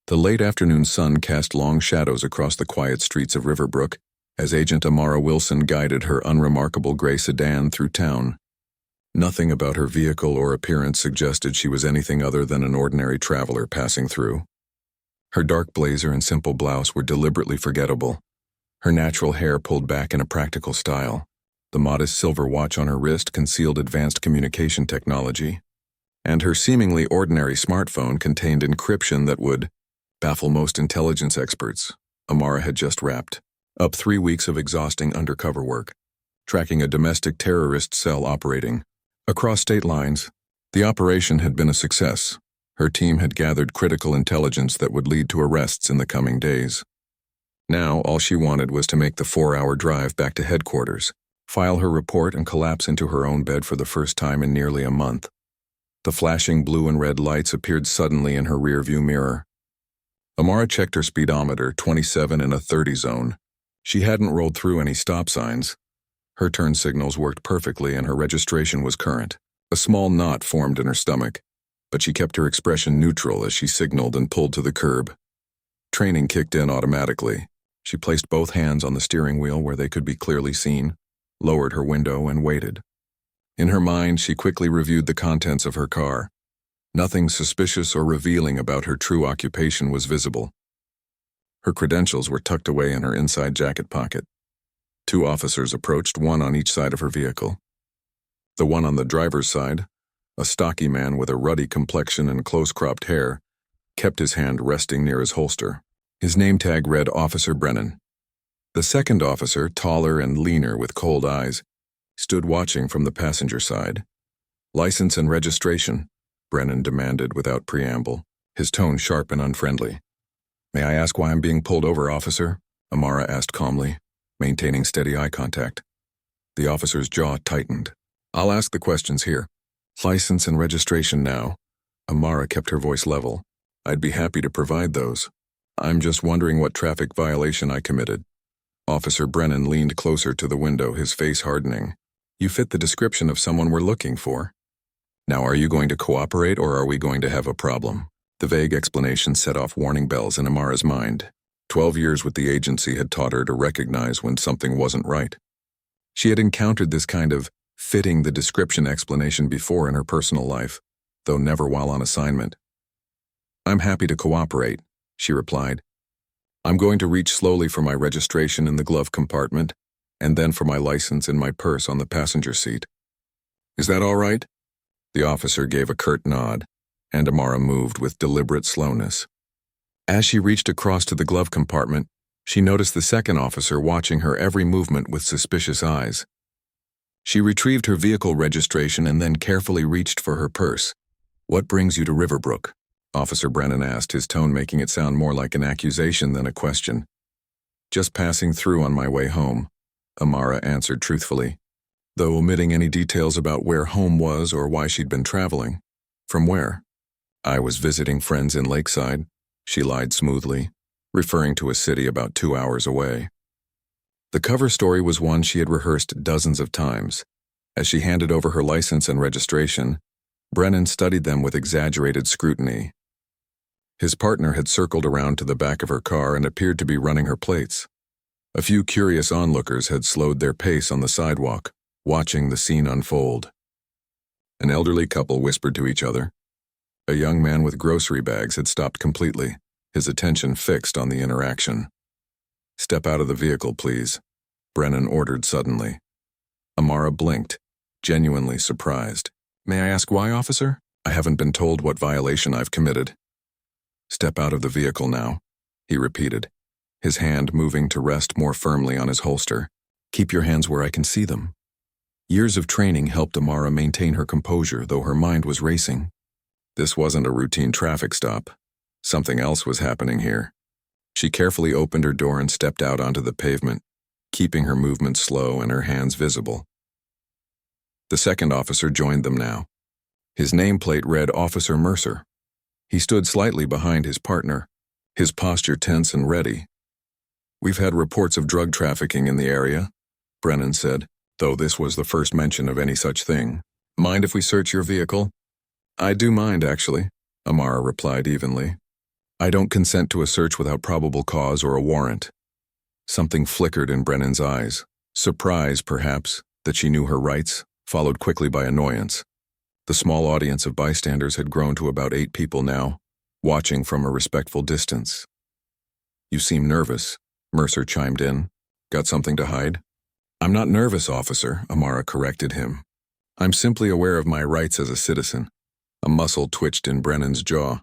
The late afternoon sun cast long shadows across the quiet streets of Riverbrook as Agent Amara Wilson guided her unremarkable gray sedan through town. Nothing about her vehicle or appearance suggested she was anything other than an ordinary traveler passing through. Her dark blazer and simple blouse were deliberately forgettable, her natural hair pulled back in a practical style. The modest silver watch on her wrist concealed advanced communication technology, and her seemingly ordinary smartphone contained encryption that would baffle most intelligence experts. Amara had just wrapped up 3 weeks of exhausting undercover work, tracking a domestic terrorist cell operating across state lines. The operation had been a success. Her team had gathered critical intelligence that would lead to arrests in the coming days. Now, all she wanted was to make the 4-hour drive back to headquarters, file her report, and collapse into her own bed for the first time in nearly a month. The flashing blue and red lights appeared suddenly in her rearview mirror. Amara checked her speedometer, 27 in a 30 zone. She hadn't rolled through any stop signs. Her turn signals worked perfectly and her registration was current. A small knot formed in her stomach, but she kept her expression neutral as she signaled and pulled to the curb. Training kicked in automatically. She placed both hands on the steering wheel where they could be clearly seen, lowered her window, and waited. In her mind, she quickly reviewed the contents of her car. Nothing suspicious or revealing about her true occupation was visible. Her credentials were tucked away in her inside jacket pocket. 2 officers approached, one on each side of her vehicle. The one on the driver's side, a stocky man with a ruddy complexion and close-cropped hair, kept his hand resting near his holster. His name tag read Officer Brennan. The second officer, taller and leaner with cold eyes, stood watching from the passenger side. "License and registration," Brennan demanded without preamble, his tone sharp and unfriendly. "May I ask why I'm being pulled over, officer?" Amara asked calmly, maintaining steady eye contact. The officer's jaw tightened. "I'll ask the questions here. License and registration now." Amara kept her voice level. "I'd be happy to provide those. I'm just wondering what traffic violation I committed." Officer Brennan leaned closer to the window, his face hardening. "You fit the description of someone we're looking for. Now, are you going to cooperate or are we going to have a problem?" The vague explanation set off warning bells in Amara's mind. 12 years with the agency had taught her to recognize when something wasn't right. She had encountered this kind of fitting the description explanation before in her personal life, though never while on assignment. "I'm happy to cooperate," she replied. "I'm going to reach slowly for my registration in the glove compartment, and then for my license in my purse on the passenger seat. Is that all right?" The officer gave a curt nod, and Amara moved with deliberate slowness. As she reached across to the glove compartment, she noticed the second officer watching her every movement with suspicious eyes. She retrieved her vehicle registration and then carefully reached for her purse. "What brings you to Riverbrook?" Officer Brennan asked, his tone making it sound more like an accusation than a question. "Just passing through on my way home," Amara answered truthfully, though omitting any details about where home was or why she'd been traveling. "From where?" "I was visiting friends in Lakeside," she lied smoothly, referring to a city about 2 hours away. The cover story was one she had rehearsed dozens of times. As she handed over her license and registration, Brennan studied them with exaggerated scrutiny. His partner had circled around to the back of her car and appeared to be running her plates. A few curious onlookers had slowed their pace on the sidewalk, watching the scene unfold. An elderly couple whispered to each other. A young man with grocery bags had stopped completely, his attention fixed on the interaction. "Step out of the vehicle, please," Brennan ordered suddenly. Amara blinked, genuinely surprised. "May I ask why, officer? I haven't been told what violation I've committed." "Step out of the vehicle now," he repeated, his hand moving to rest more firmly on his holster. "Keep your hands where I can see them." Years of training helped Amara maintain her composure, though her mind was racing. This wasn't a routine traffic stop. Something else was happening here. She carefully opened her door and stepped out onto the pavement, keeping her movements slow and her hands visible. The second officer joined them now. His nameplate read Officer Mercer. He stood slightly behind his partner, his posture tense and ready. "We've had reports of drug trafficking in the area," Brennan said, though this was the first mention of any such thing. "Mind if we search your vehicle?" "I do mind, actually," Amara replied evenly. I don't consent to a search without probable cause or a warrant. Something flickered in Brennan's eyes. Surprise, perhaps, that she knew her rights, followed quickly by annoyance. The small audience of bystanders had grown to about 8 people now, watching from a respectful distance. You seem nervous, Mercer chimed in. Got something to hide? I'm not nervous, officer, Amara corrected him. I'm simply aware of my rights as a citizen. A muscle twitched in Brennan's jaw.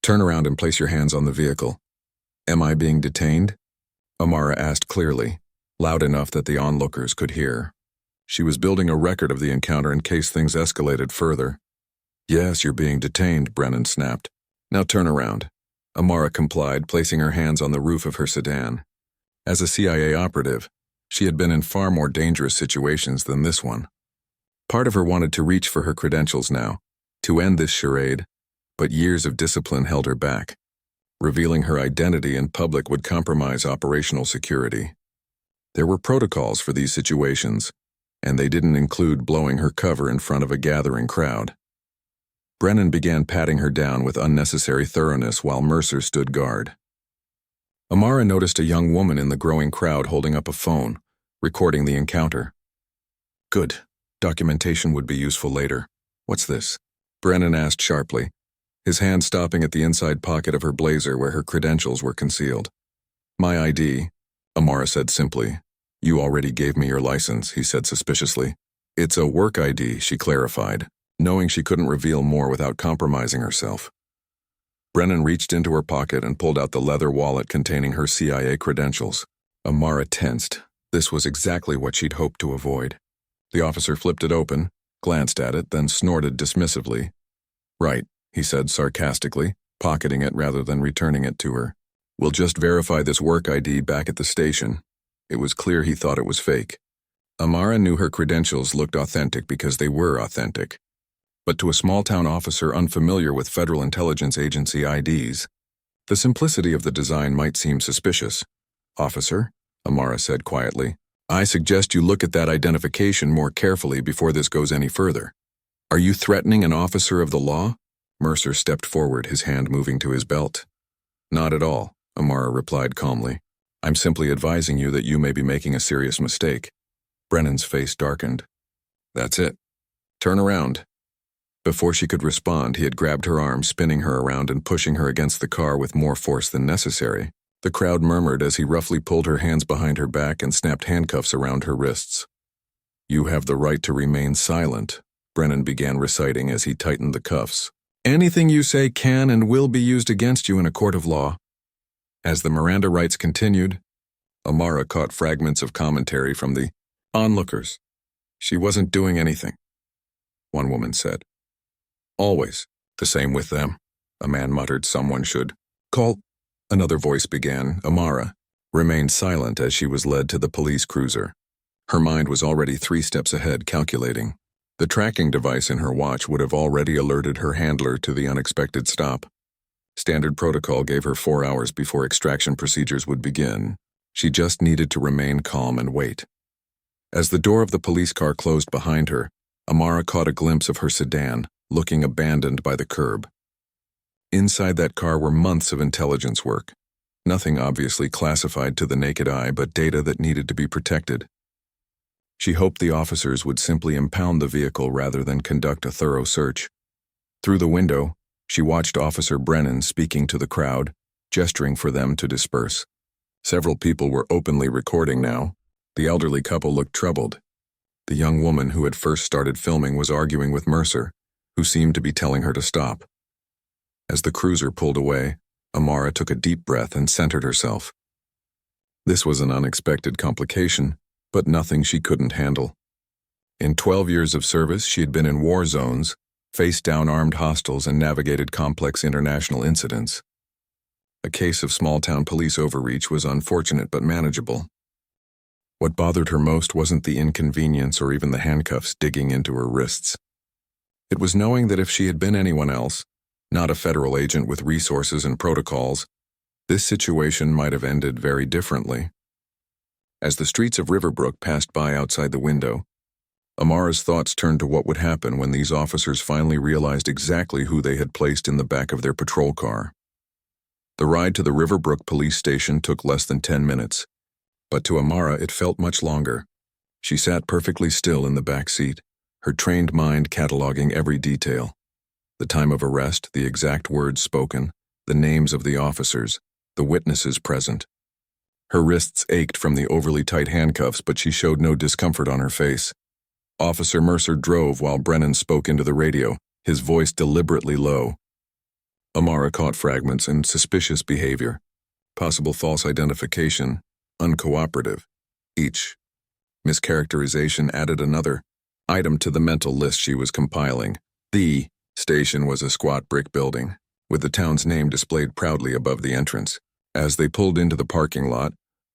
Turn around and place your hands on the vehicle. Am I being detained? Amara asked clearly, loud enough that the onlookers could hear. She was building a record of the encounter in case things escalated further. Yes, you're being detained, Brennan snapped. Now turn around. Amara complied, placing her hands on the roof of her sedan. As a CIA operative, she had been in far more dangerous situations than this one. Part of her wanted to reach for her credentials now, to end this charade, but years of discipline held her back. Revealing her identity in public would compromise operational security. There were protocols for these situations, and they didn't include blowing her cover in front of a gathering crowd. Brennan began patting her down with unnecessary thoroughness while Mercer stood guard. Amara noticed a young woman in the growing crowd holding up a phone, recording the encounter. Good. Documentation would be useful later. What's this? Brennan asked sharply, his hand stopping at the inside pocket of her blazer where her credentials were concealed. My ID, Amara said simply. You already gave me your license, he said suspiciously. It's a work ID, she clarified, knowing she couldn't reveal more without compromising herself. Brennan reached into her pocket and pulled out the leather wallet containing her CIA credentials. Amara tensed. This was exactly what she'd hoped to avoid. The officer flipped it open, glanced at it, then snorted dismissively. Right, he said sarcastically, pocketing it rather than returning it to her. We'll just verify this work ID back at the station. It was clear he thought it was fake. Amara knew her credentials looked authentic because they were authentic. But to a small-town officer unfamiliar with Federal Intelligence Agency IDs, the simplicity of the design might seem suspicious. Officer, Amara said quietly, I suggest you look at that identification more carefully before this goes any further. Are you threatening an officer of the law? Mercer stepped forward, his hand moving to his belt. Not at all, Amara replied calmly. I'm simply advising you that you may be making a serious mistake. Brennan's face darkened. That's it. Turn around. Before she could respond, he had grabbed her arm, spinning her around and pushing her against the car with more force than necessary. The crowd murmured as he roughly pulled her hands behind her back and snapped handcuffs around her wrists. You have the right to remain silent, Brennan began reciting as he tightened the cuffs. Anything you say can and will be used against you in a court of law. As the Miranda rights continued, Amara caught fragments of commentary from the onlookers. She wasn't doing anything, one woman said. Always the same with them, a man muttered. Someone should call. Another voice began. Amara remained silent as she was led to the police cruiser. Her mind was already 3 steps ahead, calculating. The tracking device in her watch would have already alerted her handler to the unexpected stop. Standard protocol gave her 4 hours before extraction procedures would begin. She just needed to remain calm and wait. As the door of the police car closed behind her, Amara caught a glimpse of her sedan, looking abandoned by the curb. Inside that car were months of intelligence work. Nothing obviously classified to the naked eye, but data that needed to be protected. She hoped the officers would simply impound the vehicle rather than conduct a thorough search. Through the window, she watched Officer Brennan speaking to the crowd, gesturing for them to disperse. Several people were openly recording now. The elderly couple looked troubled. The young woman who had first started filming was arguing with Mercer, who seemed to be telling her to stop. As the cruiser pulled away, Amara took a deep breath and centered herself. This was an unexpected complication, but nothing she couldn't handle. In 12 years of service, she had been in war zones, faced down armed hostiles, and navigated complex international incidents. A case of small-town police overreach was unfortunate but manageable. What bothered her most wasn't the inconvenience or even the handcuffs digging into her wrists. It was knowing that if she had been anyone else, not a federal agent with resources and protocols, this situation might have ended very differently. As the streets of Riverbrook passed by outside the window, Amara's thoughts turned to what would happen when these officers finally realized exactly who they had placed in the back of their patrol car. The ride to the Riverbrook police station took less than 10 minutes, but to Amara it felt much longer. She sat perfectly still in the back seat, her trained mind cataloging every detail. The time of arrest, the exact words spoken, the names of the officers, the witnesses present. Her wrists ached from the overly tight handcuffs, but she showed no discomfort on her face. Officer Mercer drove while Brennan spoke into the radio, his voice deliberately low. Amara caught fragments and suspicious behavior, possible false identification, uncooperative. Each mischaracterization added another item to the mental list she was compiling. The station was a squat brick building, with the town's name displayed proudly above the entrance. As they pulled into the parking lot,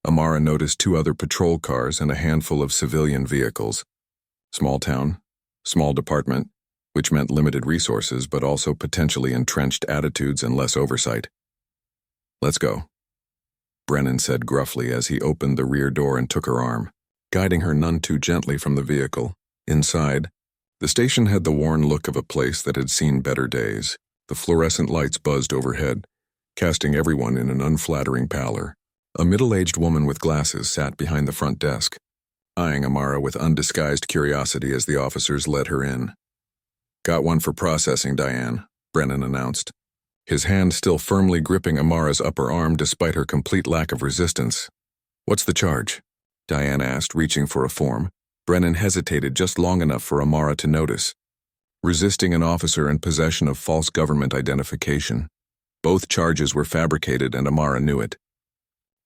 Amara noticed 2 other patrol cars and a handful of civilian vehicles. Small town, small department, which meant limited resources but also potentially entrenched attitudes and less oversight. "Let's go," Brennan said gruffly as he opened the rear door and took her arm, guiding her none too gently from the vehicle. Inside, the station had the worn look of a place that had seen better days. The fluorescent lights buzzed overhead, casting everyone in an unflattering pallor. A middle-aged woman with glasses sat behind the front desk, eyeing Amara with undisguised curiosity as the officers led her in. "Got one for processing, Diane," Brennan announced, his hand still firmly gripping Amara's upper arm despite her complete lack of resistance. "What's the charge?" Diane asked, reaching for a form. Brennan hesitated just long enough for Amara to notice. Resisting an officer in possession of false government identification. Both charges were fabricated and Amara knew it.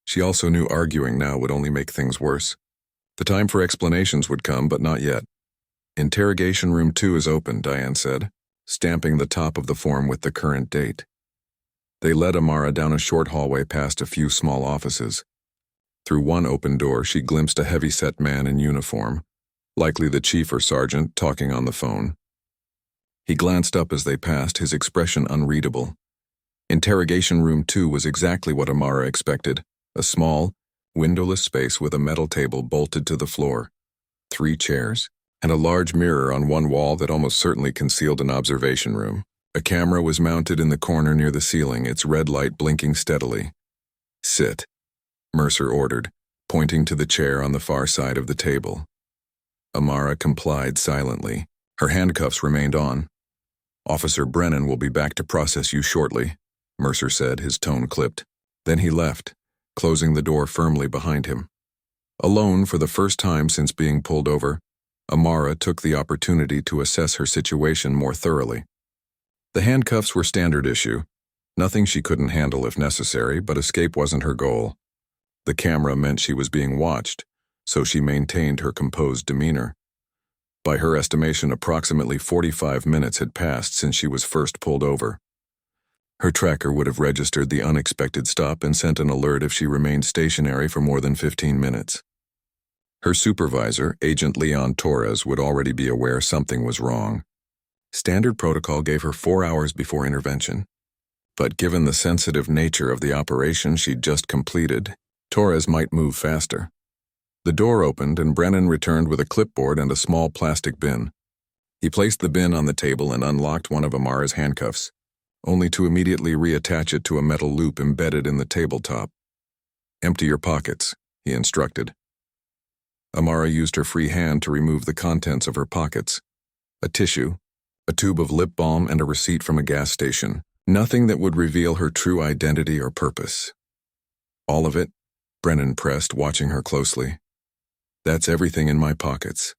She also knew arguing now would only make things worse. The time for explanations would come, but not yet. "Interrogation room 2 is open," Diane said, stamping the top of the form with the current date. They led Amara down a short hallway past a few small offices. Through one open door, she glimpsed a heavy-set man in uniform, likely the chief or sergeant, talking on the phone. He glanced up as they passed, his expression unreadable. Interrogation room 2 was exactly what Amara expected, a small, windowless space with a metal table bolted to the floor, 3 chairs, and a large mirror on one wall that almost certainly concealed an observation room. A camera was mounted in the corner near the ceiling, its red light blinking steadily. "Sit," Mercer ordered, pointing to the chair on the far side of the table. Amara complied silently. Her handcuffs remained on. "Officer Brennan will be back to process you shortly," Mercer said, his tone clipped. Then he left, closing the door firmly behind him. Alone for the first time since being pulled over, Amara took the opportunity to assess her situation more thoroughly. The handcuffs were standard issue, nothing she couldn't handle if necessary, but escape wasn't her goal. The camera meant she was being watched, so she maintained her composed demeanor. By her estimation, approximately 45 minutes had passed since she was first pulled over. Her tracker would have registered the unexpected stop and sent an alert if she remained stationary for more than 15 minutes. Her supervisor, Agent Leon Torres, would already be aware something was wrong. Standard protocol gave her 4 hours before intervention. But given the sensitive nature of the operation she'd just completed, Torres might move faster. The door opened and Brennan returned with a clipboard and a small plastic bin. He placed the bin on the table and unlocked one of Amara's handcuffs, only to immediately reattach it to a metal loop embedded in the tabletop. "Empty your pockets," he instructed. Amara used her free hand to remove the contents of her pockets. A tissue, a tube of lip balm, and a receipt from a gas station. Nothing that would reveal her true identity or purpose. "All of it?" Brennan pressed, watching her closely. "That's everything in my pockets,"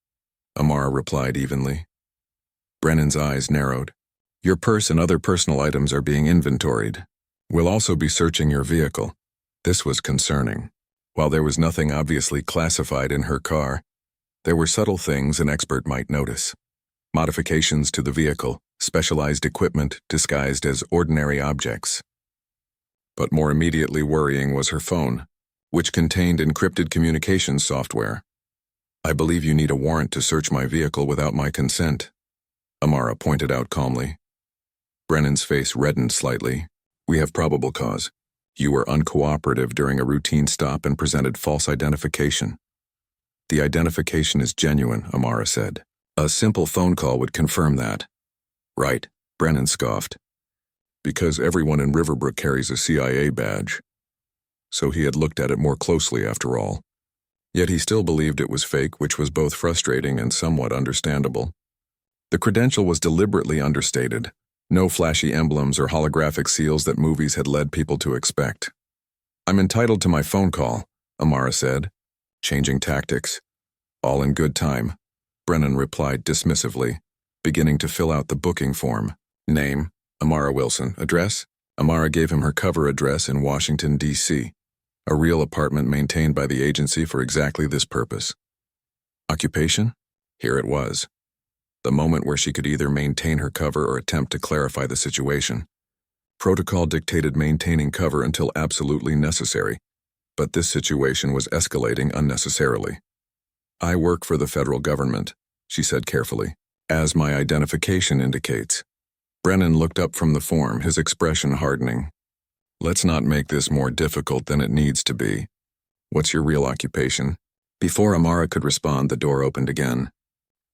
Amara replied evenly. Brennan's eyes narrowed. "Your purse and other personal items are being inventoried. We'll also be searching your vehicle." This was concerning. While there was nothing obviously classified in her car, there were subtle things an expert might notice. Modifications to the vehicle, specialized equipment disguised as ordinary objects. But more immediately worrying was her phone, which contained encrypted communications software. "I believe you need a warrant to search my vehicle without my consent," Amara pointed out calmly. Brennan's face reddened slightly. "We have probable cause. You were uncooperative during a routine stop and presented false identification." "The identification is genuine," Amara said. "A simple phone call would confirm that." "Right," Brennan scoffed. Because everyone in Riverbrook carries a CIA badge. So he had looked at it more closely after all. Yet he still believed it was fake, which was both frustrating and somewhat understandable. The credential was deliberately understated. No flashy emblems or holographic seals that movies had led people to expect. "I'm entitled to my phone call," Amara said, changing tactics. "All in good time," Brennan replied dismissively, beginning to fill out the booking form. Name, Amara Wilson. Address? Amara gave him her cover address in Washington, D.C., a real apartment maintained by the agency for exactly this purpose. Occupation? Here it was. The moment where she could either maintain her cover or attempt to clarify the situation. Protocol dictated maintaining cover until absolutely necessary, but this situation was escalating unnecessarily. "I work for the federal government," she said carefully, "as my identification indicates." Brennan looked up from the form, his expression hardening. "Let's not make this more difficult than it needs to be. What's your real occupation?" Before Amara could respond, the door opened again.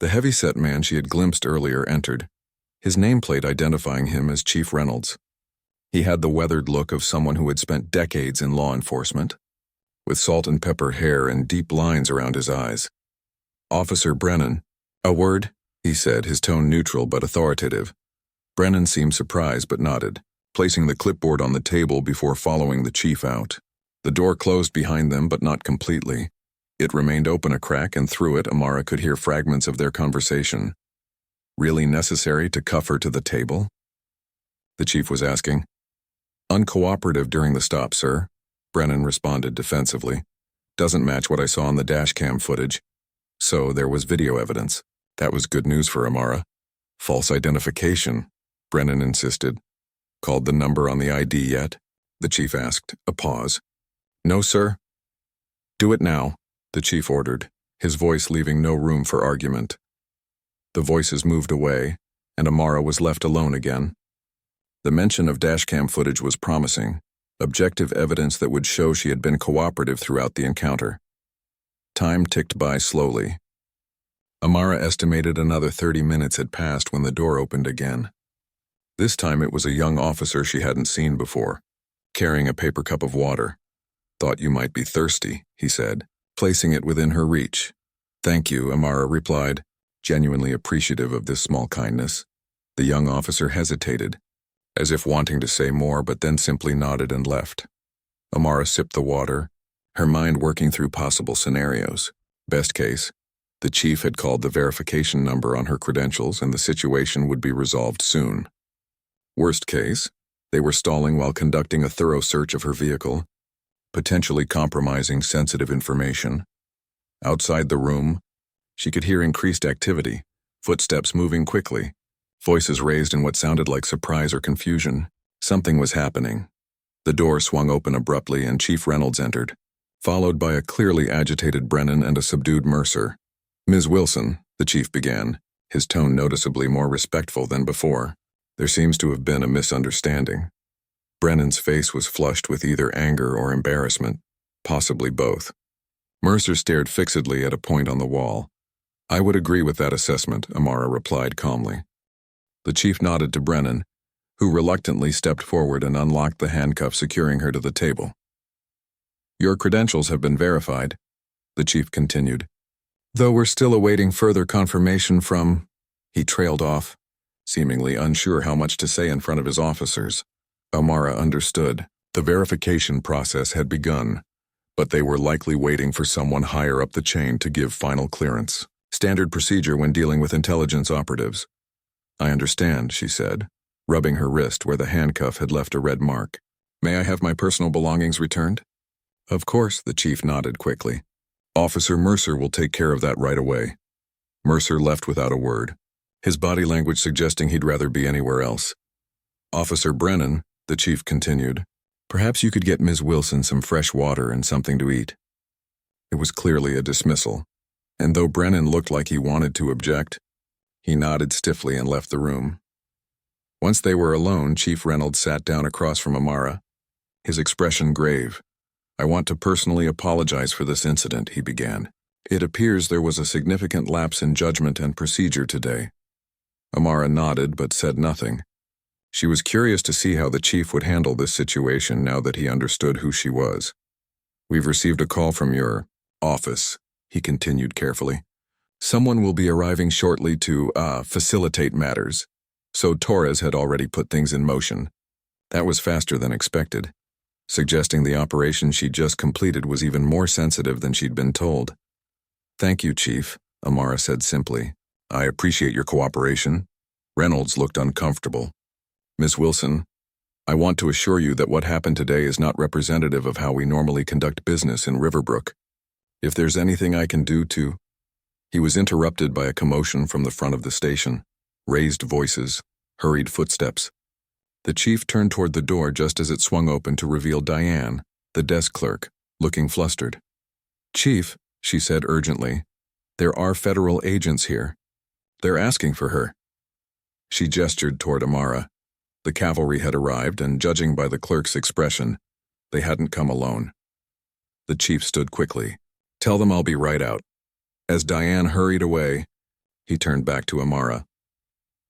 The heavy-set man she had glimpsed earlier entered, his nameplate identifying him as Chief Reynolds. He had the weathered look of someone who had spent decades in law enforcement, with salt and pepper hair and deep lines around his eyes. "Officer Brennan." "A word?" he said, his tone neutral but authoritative. Brennan seemed surprised but nodded, placing the clipboard on the table before following the chief out. The door closed behind them, but not completely. It remained open a crack, and through it Amara could hear fragments of their conversation. "Really necessary to cuff her to the table?" the chief was asking. "Uncooperative during the stop, sir," Brennan responded defensively. "Doesn't match what I saw on the dashcam footage." So there was video evidence. That was good news for Amara. "False identification," Brennan insisted. "Called the number on the ID yet?" the chief asked, a pause. "No, sir." "Do it now," the chief ordered, his voice leaving no room for argument. The voices moved away, and Amara was left alone again. The mention of dashcam footage was promising, objective evidence that would show she had been cooperative throughout the encounter. Time ticked by slowly. Amara estimated another 30 minutes had passed when the door opened again. This time it was a young officer she hadn't seen before, carrying a paper cup of water. "Thought you might be thirsty," he said, placing it within her reach. "Thank you," Amara replied, genuinely appreciative of this small kindness. The young officer hesitated, as if wanting to say more, but then simply nodded and left. Amara sipped the water, her mind working through possible scenarios. Best case, the chief had called the verification number on her credentials and the situation would be resolved soon. Worst case, they were stalling while conducting a thorough search of her vehicle, potentially compromising sensitive information. Outside the room, she could hear increased activity, footsteps moving quickly, voices raised in what sounded like surprise or confusion. Something was happening. The door swung open abruptly and Chief Reynolds entered, followed by a clearly agitated Brennan and a subdued Mercer. "Ms. Wilson," the chief began, his tone noticeably more respectful than before. "There seems to have been a misunderstanding." Brennan's face was flushed with either anger or embarrassment, possibly both. Mercer stared fixedly at a point on the wall. "I would agree with that assessment," Amara replied calmly. The chief nodded to Brennan, who reluctantly stepped forward and unlocked the handcuff securing her to the table. "Your credentials have been verified," the chief continued. "Though we're still awaiting further confirmation from—" He trailed off, seemingly unsure how much to say in front of his officers. Amara understood. The verification process had begun, but they were likely waiting for someone higher up the chain to give final clearance. Standard procedure when dealing with intelligence operatives. "I understand," she said, rubbing her wrist where the handcuff had left a red mark. "May I have my personal belongings returned?" "Of course," the chief nodded quickly. "Officer Mercer will take care of that right away." Mercer left without a word, his body language suggesting he'd rather be anywhere else. "Officer Brennan," the chief continued, "perhaps you could get Ms. Wilson some fresh water and something to eat." It was clearly a dismissal, and though Brennan looked like he wanted to object, he nodded stiffly and left the room. Once they were alone, Chief Reynolds sat down across from Amara, his expression grave. "I want to personally apologize for this incident," he began. "It appears there was a significant lapse in judgment and procedure today." Amara nodded but said nothing. She was curious to see how the chief would handle this situation now that he understood who she was. "We've received a call from your office," he continued carefully. "Someone will be arriving shortly to, facilitate matters." So Torres had already put things in motion. That was faster than expected, suggesting the operation she'd just completed was even more sensitive than she'd been told. "Thank you, Chief," Amara said simply. "I appreciate your cooperation." Reynolds looked uncomfortable. "Miss Wilson, I want to assure you that what happened today is not representative of how we normally conduct business in Riverbrook. If there's anything I can do to—" He was interrupted by a commotion from the front of the station. Raised voices, hurried footsteps. The chief turned toward the door just as it swung open to reveal Diane, the desk clerk, looking flustered. "Chief," she said urgently, "there are federal agents here. They're asking for her." She gestured toward Amara. The cavalry had arrived, and judging by the clerk's expression, they hadn't come alone. The chief stood quickly. "Tell them I'll be right out." As Diane hurried away, he turned back to Amara.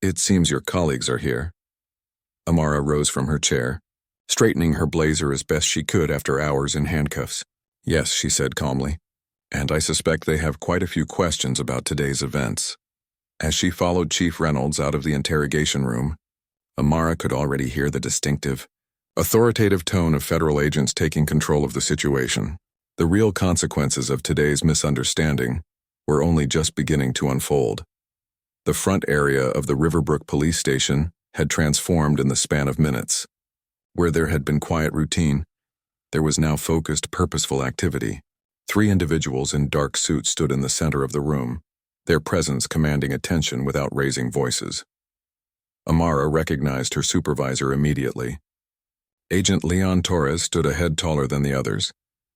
"It seems your colleagues are here." Amara rose from her chair, straightening her blazer as best she could after hours in handcuffs. "Yes," she said calmly, "and I suspect they have quite a few questions about today's events." As she followed Chief Reynolds out of the interrogation room, Amara could already hear the distinctive, authoritative tone of federal agents taking control of the situation. The real consequences of today's misunderstanding were only just beginning to unfold. The front area of the Riverbrook police station had transformed in the span of minutes. Where there had been quiet routine, there was now focused, purposeful activity. 3 individuals in dark suits stood in the center of the room, their presence commanding attention without raising voices. Amara recognized her supervisor immediately. Agent Leon Torres stood a head taller than the others,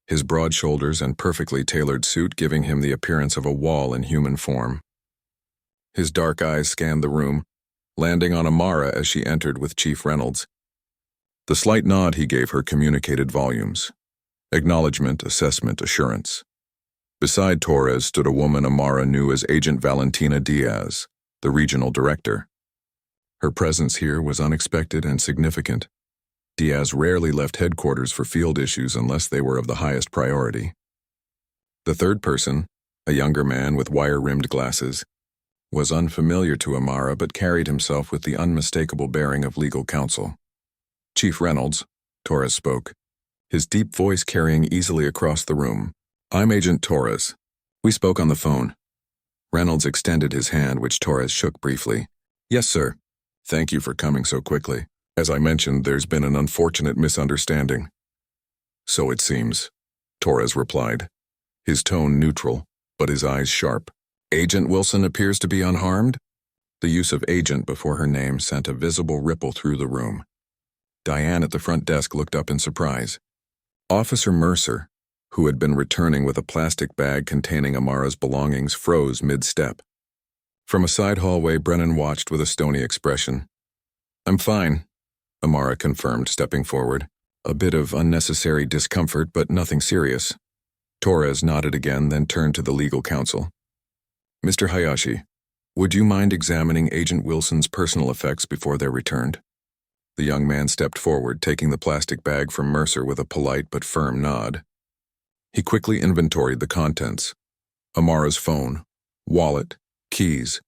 his broad shoulders and perfectly tailored suit giving him the appearance of a wall in human form. His dark eyes scanned the room, landing on Amara as she entered with Chief Reynolds. The slight nod he gave her communicated volumes. Acknowledgement, assessment, assurance. Beside Torres stood a woman Amara knew as Agent Valentina Diaz, the regional director. Her presence here was unexpected and significant. Diaz rarely left headquarters for field issues unless they were of the highest priority. The third person, a younger man with wire-rimmed glasses, was unfamiliar to Amara but carried himself with the unmistakable bearing of legal counsel. "Chief Reynolds," Torres spoke, his deep voice carrying easily across the room. "I'm Agent Torres. We spoke on the phone." Reynolds extended his hand, which Torres shook briefly. "Yes, sir. Thank you for coming so quickly. As I mentioned, there's been an unfortunate misunderstanding." "So it seems," Torres replied, his tone neutral, but his eyes sharp. "Agent Wilson appears to be unharmed?" The use of agent before her name sent a visible ripple through the room. Diane at the front desk looked up in surprise. Officer Mercer, who had been returning with a plastic bag containing Amara's belongings, froze mid-step. From a side hallway, Brennan watched with a stony expression. "I'm fine," Amara confirmed, stepping forward. A bit of unnecessary discomfort, but nothing serious. Torres nodded again, then turned to the legal counsel. "Mr. Hayashi, would you mind examining Agent Wilson's personal effects before they're returned?" The young man stepped forward, taking the plastic bag from Mercer with a polite but firm nod. He quickly inventoried the contents: Amara's phone, wallet, keys,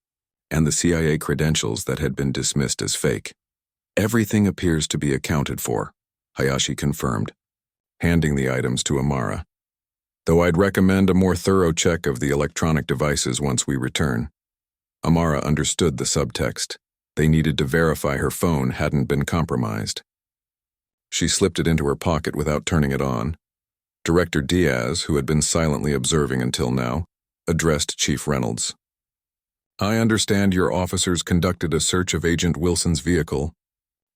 and the CIA credentials that had been dismissed as fake. "Everything appears to be accounted for," Hayashi confirmed, handing the items to Amara. "Though I'd recommend a more thorough check of the electronic devices once we return." Amara understood the subtext. They needed to verify her phone hadn't been compromised. She slipped it into her pocket without turning it on. Director Diaz, who had been silently observing until now, addressed Chief Reynolds. "I understand your officers conducted a search of Agent Wilson's vehicle."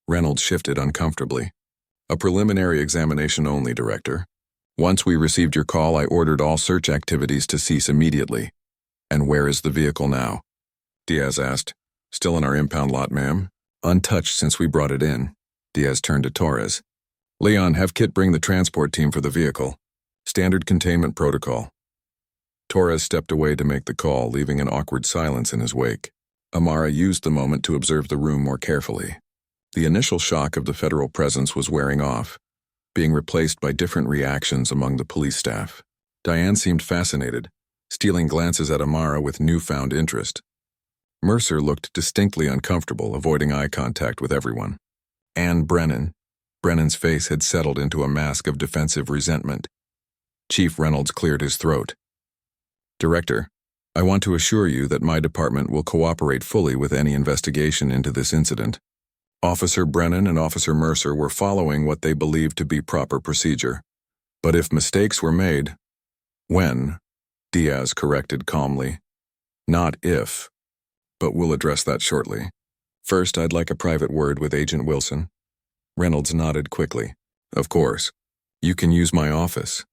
Reynolds shifted uncomfortably. "A preliminary examination only, Director. Once we received your call, I ordered all search activities to cease immediately." "And where is the vehicle now?" Diaz asked. "Still in our impound lot, ma'am. Untouched since we brought it in." Diaz turned to Torres. "Leon, have Kit bring the transport team for the vehicle. Standard containment protocol." Torres stepped away to make the call, leaving an awkward silence in his wake. Amara used the moment to observe the room more carefully. The initial shock of the federal presence was wearing off, being replaced by different reactions among the police staff. Diane seemed fascinated, stealing glances at Amara with newfound interest. Mercer looked distinctly uncomfortable, avoiding eye contact with everyone. And Brennan's face had settled into a mask of defensive resentment. Chief Reynolds cleared his throat. Director, I want to assure you that my department will cooperate fully with any investigation into this incident. Officer Brennan and Officer Mercer were following what they believed to be proper procedure. But if mistakes were made, when, Diaz corrected calmly. Not if. But we'll address that shortly. First, I'd like a private word with Agent Wilson. Reynolds nodded quickly. Of course. You can use my office.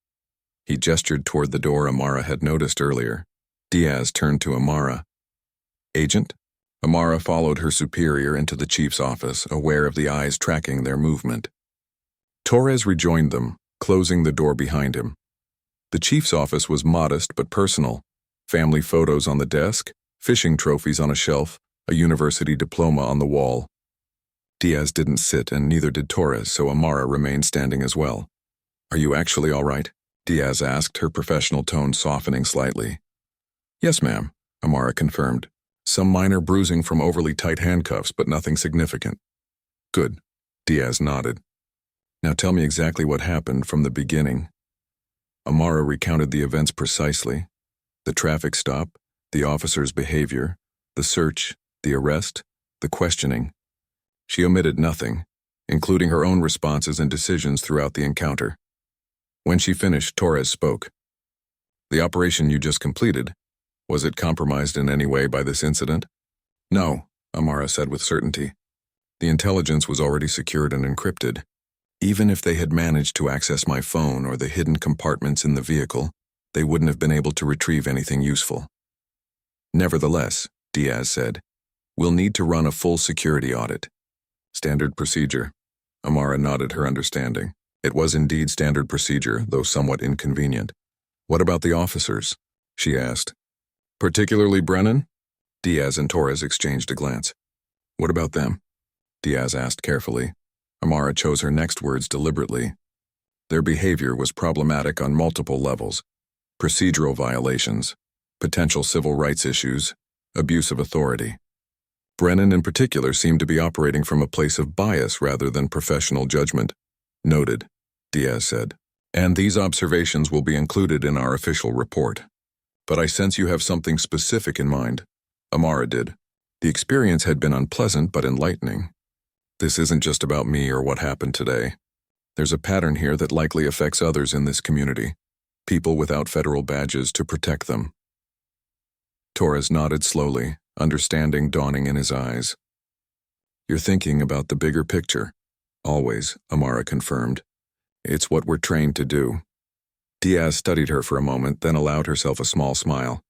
He gestured toward the door Amara had noticed earlier. Diaz turned to Amara. Agent? Amara followed her superior into the chief's office, aware of the eyes tracking their movement. Torres rejoined them, closing the door behind him. The chief's office was modest but personal. Family photos on the desk, fishing trophies on a shelf, a university diploma on the wall. Diaz didn't sit and neither did Torres, so Amara remained standing as well. Are you actually all right? Diaz asked, her professional tone softening slightly. Yes, ma'am, Amara confirmed. Some minor bruising from overly tight handcuffs, but nothing significant. Good, Diaz nodded. Now tell me exactly what happened from the beginning. Amara recounted the events precisely. The traffic stop, the officer's behavior, the search, the arrest, the questioning. She omitted nothing, including her own responses and decisions throughout the encounter. When she finished, Torres spoke. The operation you just completed, was it compromised in any way by this incident? No, Amara said with certainty. The intelligence was already secured and encrypted. Even if they had managed to access my phone or the hidden compartments in the vehicle, they wouldn't have been able to retrieve anything useful. Nevertheless, Diaz said, we'll need to run a full security audit. Standard procedure. Amara nodded her understanding. It was indeed standard procedure, though somewhat inconvenient. What about the officers? She asked. Particularly Brennan? Diaz and Torres exchanged a glance. What about them? Diaz asked carefully. Amara chose her next words deliberately. Their behavior was problematic on multiple levels. Procedural violations, potential civil rights issues, abuse of authority. Brennan in particular seemed to be operating from a place of bias rather than professional judgment. Noted, Diaz said. And these observations will be included in our official report. But I sense you have something specific in mind. Amara did. The experience had been unpleasant but enlightening. This isn't just about me or what happened today. There's a pattern here that likely affects others in this community. People without federal badges to protect them. Torres nodded slowly, understanding dawning in his eyes. You're thinking about the bigger picture. Always, Amara confirmed. It's what we're trained to do. Diaz studied her for a moment, then allowed herself a small smile.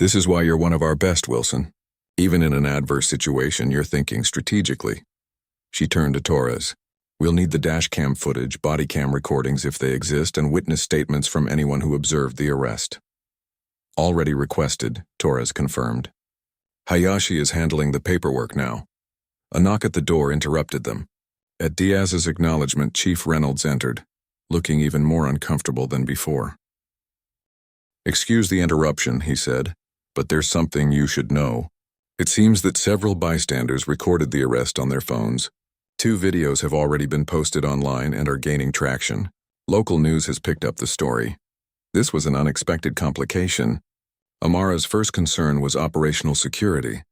This is why you're one of our best, Wilson. Even in an adverse situation, you're thinking strategically. She turned to Torres. We'll need the dash cam footage, body cam recordings if they exist, and witness statements from anyone who observed the arrest. Already requested, Torres confirmed. Hayashi is handling the paperwork now. A knock at the door interrupted them. At Diaz's acknowledgement, Chief Reynolds entered, looking even more uncomfortable than before. Excuse the interruption, he said, but there's something you should know. It seems that several bystanders recorded the arrest on their phones. 2 videos have already been posted online and are gaining traction. Local news has picked up the story. This was an unexpected complication. Amara's first concern was operational security.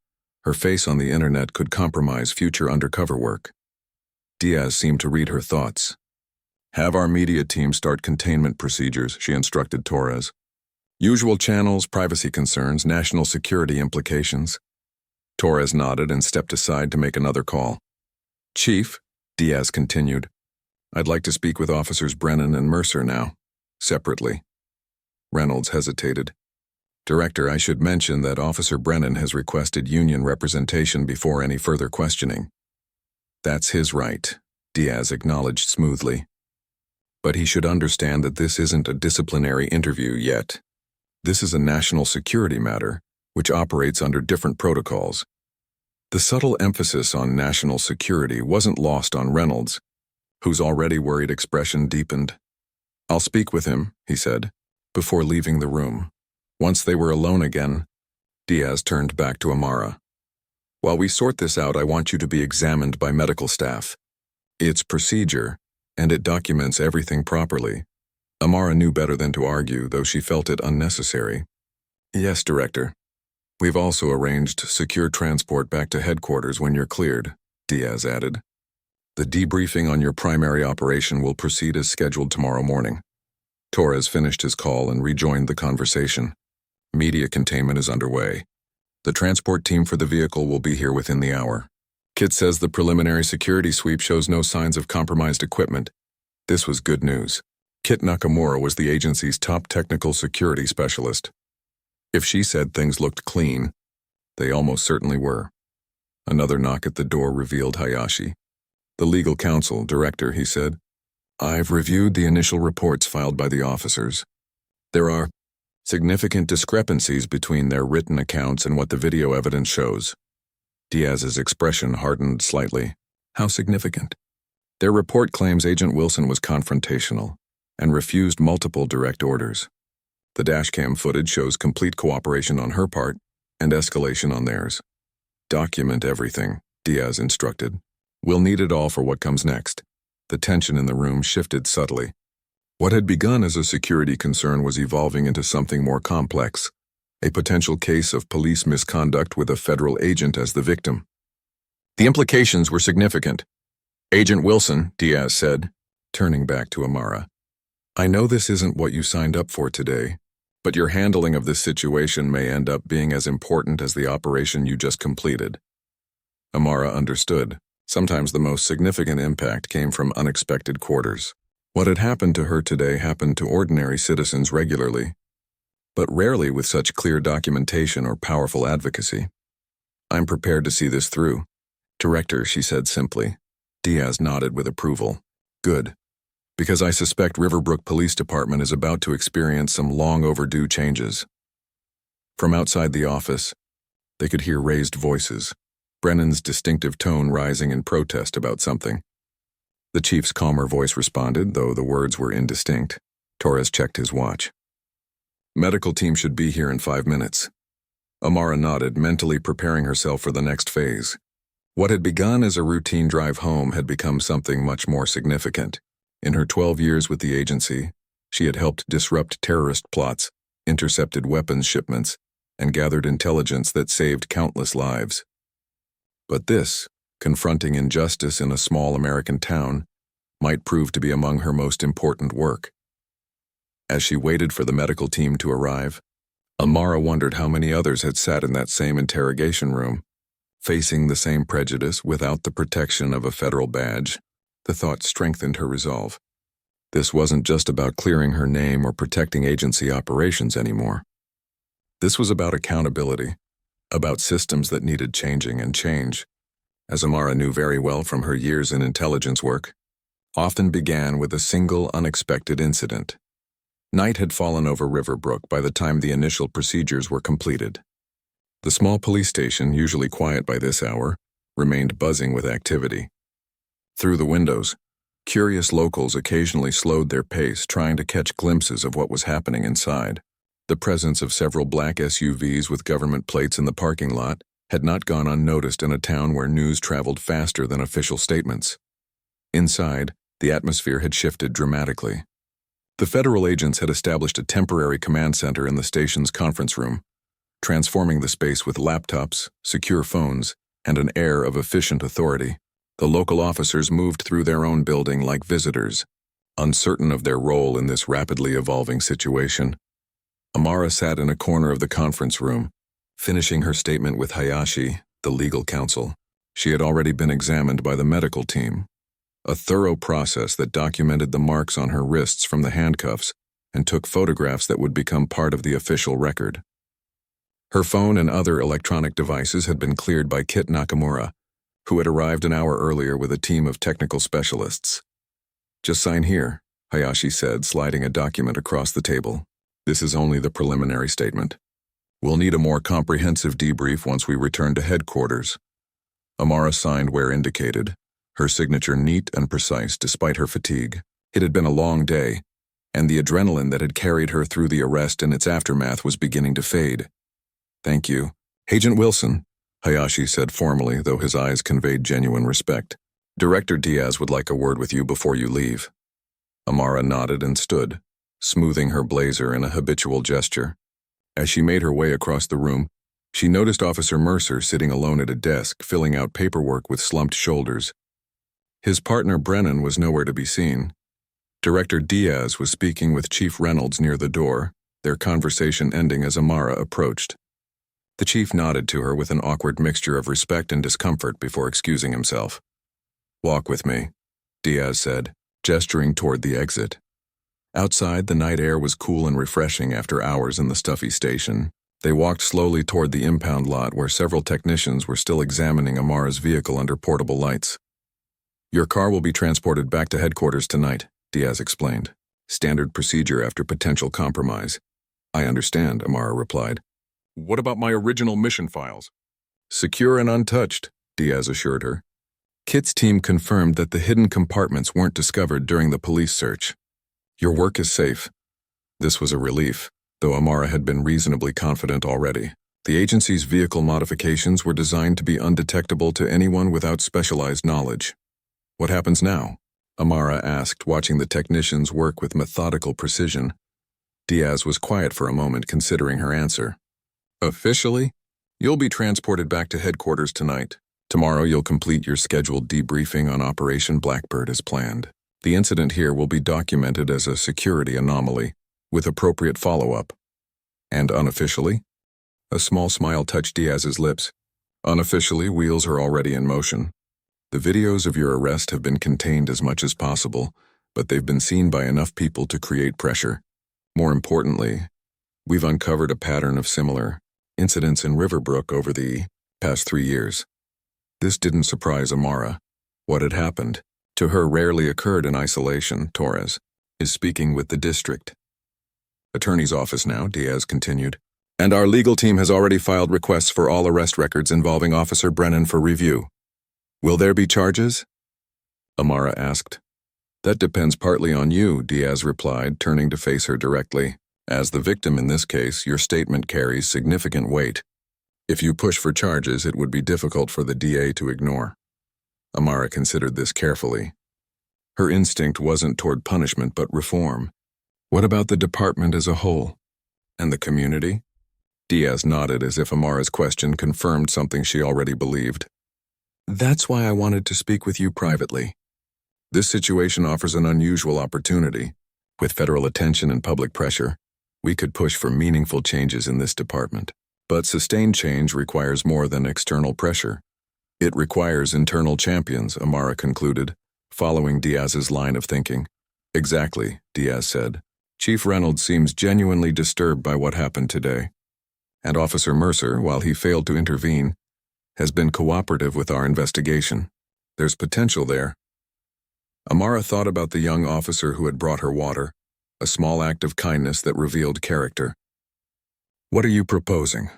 Her face on the internet could compromise future undercover work. Diaz seemed to read her thoughts. Have our media team start containment procedures, she instructed Torres. Usual channels, privacy concerns, national security implications. Torres nodded and stepped aside to make another call. Chief, Diaz continued, I'd like to speak with Officers Brennan and Mercer now, separately. Reynolds hesitated. Director, I should mention that Officer Brennan has requested union representation before any further questioning. That's his right, Diaz acknowledged smoothly. But he should understand that this isn't a disciplinary interview yet. This is a national security matter, which operates under different protocols. The subtle emphasis on national security wasn't lost on Reynolds, whose already worried expression deepened. "I'll speak with him," he said, before leaving the room. Once they were alone again, Diaz turned back to Amara. "While we sort this out, I want you to be examined by medical staff. It's procedure, and it documents everything properly." Amara knew better than to argue, though she felt it unnecessary. "Yes, Director. We've also arranged secure transport back to headquarters when you're cleared," Diaz added. "The debriefing on your primary operation will proceed as scheduled tomorrow morning." Torres finished his call and rejoined the conversation. "Media containment is underway. The transport team for the vehicle will be here within the hour. Kit says the preliminary security sweep shows no signs of compromised equipment." This was good news. Kit Nakamura was the agency's top technical security specialist. If she said things looked clean, they almost certainly were. Another knock at the door revealed Hayashi. "The legal counsel, Director," he said. "I've reviewed the initial reports filed by the officers. There are significant discrepancies between their written accounts and what the video evidence shows." Diaz's expression hardened slightly. "How significant?" "Their report claims Agent Wilson was confrontational and refused multiple direct orders. The dashcam footage shows complete cooperation on her part and escalation on theirs." "Document everything," Diaz instructed. "We'll need it all for what comes next." The tension in the room shifted subtly. What had begun as a security concern was evolving into something more complex, a potential case of police misconduct with a federal agent as the victim. The implications were significant. "Agent Wilson," Diaz said, turning back to Amara, "I know this isn't what you signed up for today, but your handling of this situation may end up being as important as the operation you just completed." Amara understood. Sometimes the most significant impact came from unexpected quarters. What had happened to her today happened to ordinary citizens regularly, but rarely with such clear documentation or powerful advocacy. "I'm prepared to see this through, Director," she said simply. Diaz nodded with approval. "Good. Because I suspect Riverbrook Police Department is about to experience some long overdue changes." From outside the office, they could hear raised voices, Brennan's distinctive tone rising in protest about something. The chief's calmer voice responded, though the words were indistinct. Torres checked his watch. "Medical team should be here in 5 minutes." Amara nodded, mentally preparing herself for the next phase. What had begun as a routine drive home had become something much more significant. In her 12 years with the agency, she had helped disrupt terrorist plots, intercepted weapons shipments, and gathered intelligence that saved countless lives. But this, confronting injustice in a small American town, might prove to be among her most important work. As she waited for the medical team to arrive, Amara wondered how many others had sat in that same interrogation room, facing the same prejudice without the protection of a federal badge. The thought strengthened her resolve. This wasn't just about clearing her name or protecting agency operations anymore. This was about accountability, about systems that needed changing, and change, as Amara knew very well from her years in intelligence work, often began with a single unexpected incident. Night had fallen over Riverbrook by the time the initial procedures were completed. The small police station, usually quiet by this hour, remained buzzing with activity. Through the windows, curious locals occasionally slowed their pace, trying to catch glimpses of what was happening inside. The presence of several black SUVs with government plates in the parking lot had not gone unnoticed in a town where news traveled faster than official statements. Inside, the atmosphere had shifted dramatically. The federal agents had established a temporary command center in the station's conference room, transforming the space with laptops, secure phones, and an air of efficient authority. The local officers moved through their own building like visitors, uncertain of their role in this rapidly evolving situation. Amara sat in a corner of the conference room, finishing her statement with Hayashi, the legal counsel. She had already been examined by the medical team, a thorough process that documented the marks on her wrists from the handcuffs and took photographs that would become part of the official record. Her phone and other electronic devices had been cleared by Kit Nakamura, who had arrived an hour earlier with a team of technical specialists. "Just sign here," Hayashi said, sliding a document across the table. "This is only the preliminary statement. We'll need a more comprehensive debrief once we return to headquarters." Amara signed where indicated, her signature neat and precise despite her fatigue. It had been a long day, and the adrenaline that had carried her through the arrest and its aftermath was beginning to fade. "Thank you. Agent Wilson," Hayashi said formally, though his eyes conveyed genuine respect. "Director Diaz would like a word with you before you leave." Amara nodded and stood, smoothing her blazer in a habitual gesture. As she made her way across the room, she noticed Officer Mercer sitting alone at a desk, filling out paperwork with slumped shoulders. His partner Brennan was nowhere to be seen. Director Diaz was speaking with Chief Reynolds near the door, their conversation ending as Amara approached. The chief nodded to her with an awkward mixture of respect and discomfort before excusing himself. "Walk with me," Diaz said, gesturing toward the exit. Outside, the night air was cool and refreshing after hours in the stuffy station. They walked slowly toward the impound lot where several technicians were still examining Amara's vehicle under portable lights. "Your car will be transported back to headquarters tonight," Diaz explained. "Standard procedure after potential compromise." "I understand," Amara replied. "What about my original mission files?" "Secure and untouched," Diaz assured her. Kit's team confirmed that the hidden compartments weren't discovered during the police search. "Your work is safe." This was a relief, though Amara had been reasonably confident already. The agency's vehicle modifications were designed to be undetectable to anyone without specialized knowledge. "What happens now?" Amara asked, watching the technicians work with methodical precision. Diaz was quiet for a moment, considering her answer. "Officially, you'll be transported back to headquarters tonight. Tomorrow you'll complete your scheduled debriefing on Operation Blackbird as planned. The incident here will be documented as a security anomaly, with appropriate follow-up. And unofficially?" A small smile touched Diaz's lips. "Unofficially, wheels are already in motion. The videos of your arrest have been contained as much as possible, but they've been seen by enough people to create pressure. More importantly, we've uncovered a pattern of similar incidents in Riverbrook over the past 3 years." This didn't surprise Amara. What had happened, to her, rarely occurred in isolation. Torres is speaking with the district attorney's office now, Diaz continued. "And our legal team has already filed requests for all arrest records involving Officer Brennan for review. Will there be charges?" Amara asked. "That depends partly on you," Diaz replied, turning to face her directly. "As the victim in this case, your statement carries significant weight. If you push for charges, it would be difficult for the DA to ignore." Amara considered this carefully. Her instinct wasn't toward punishment but reform. What about the department as a whole? And the community? Diaz nodded as if Amara's question confirmed something she already believed. "That's why I wanted to speak with you privately. This situation offers an unusual opportunity. With federal attention and public pressure, we could push for meaningful changes in this department. But sustained change requires more than external pressure. It requires internal champions," Amara concluded, following Diaz's line of thinking. "Exactly," Diaz said. "Chief Reynolds seems genuinely disturbed by what happened today. And Officer Mercer, while he failed to intervene, has been cooperative with our investigation. There's potential there." Amara thought about the young officer who had brought her water, a small act of kindness that revealed character. "What are you proposing?"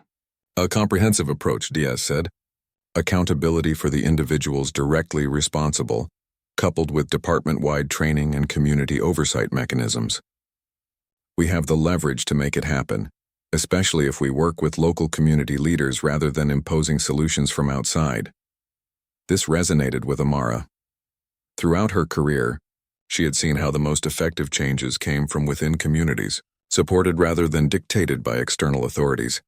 "A comprehensive approach," Diaz said. "Accountability for the individuals directly responsible, coupled with department-wide training and community oversight mechanisms. We have the leverage to make it happen, especially if we work with local community leaders rather than imposing solutions from outside." This resonated with Amara. Throughout her career, she had seen how the most effective changes came from within communities, supported rather than dictated by external authorities.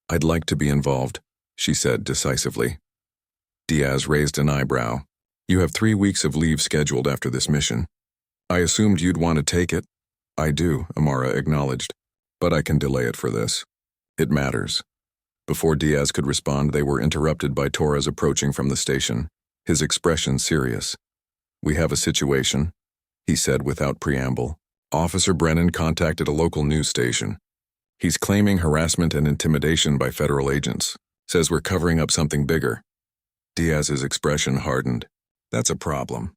"I'd like to be involved," she said decisively. Diaz raised an eyebrow. "You have 3 weeks of leave scheduled after this mission. I assumed you'd want to take it." "I do," Amara acknowledged, "but I can delay it for this. It matters." Before Diaz could respond, they were interrupted by Torres approaching from the station, his expression serious. "We have a situation," he said without preamble. "Officer Brennan contacted a local news station. He's claiming harassment and intimidation by federal agents. Says we're covering up something bigger." Diaz's expression hardened. "That's a problem.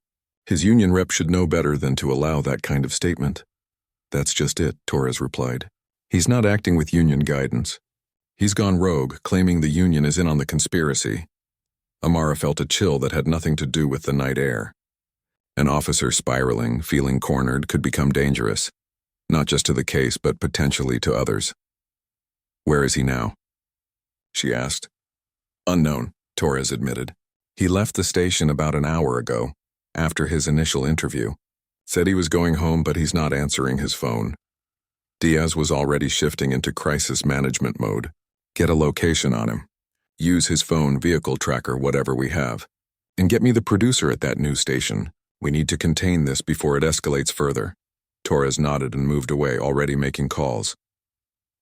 His union rep should know better than to allow that kind of statement." "That's just it," Torres replied. "He's not acting with union guidance. He's gone rogue, claiming the union is in on the conspiracy." Amara felt a chill that had nothing to do with the night air. An officer spiraling, feeling cornered, could become dangerous, not just to the case but potentially to others. "Where is he now?" she asked. "Unknown," Torres admitted. "He left the station about an hour ago, after his initial interview. Said he was going home, but he's not answering his phone." Diaz was already shifting into crisis management mode. "Get a location on him. Use his phone, vehicle tracker, whatever we have. And get me the producer at that news station. We need to contain this before it escalates further." Torres nodded and moved away, already making calls.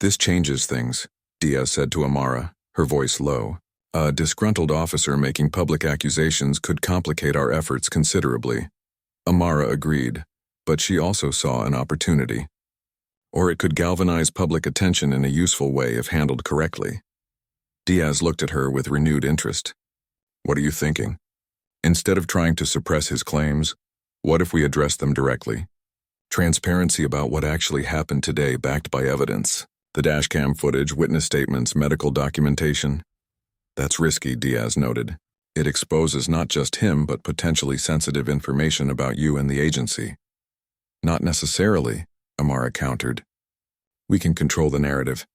"This changes things," Diaz said to Amara, her voice low. "A disgruntled officer making public accusations could complicate our efforts considerably." Amara agreed, but she also saw an opportunity. Or it could galvanize public attention in a useful way if handled correctly. Diaz looked at her with renewed interest. "What are you thinking? Instead of trying to suppress his claims, what if we address them directly? Transparency about what actually happened today, backed by evidence. The dashcam footage, witness statements, medical documentation." "That's risky," Diaz noted. "It exposes not just him but potentially sensitive information about you and the agency." "Not necessarily," Amara countered. "We can control the narrative.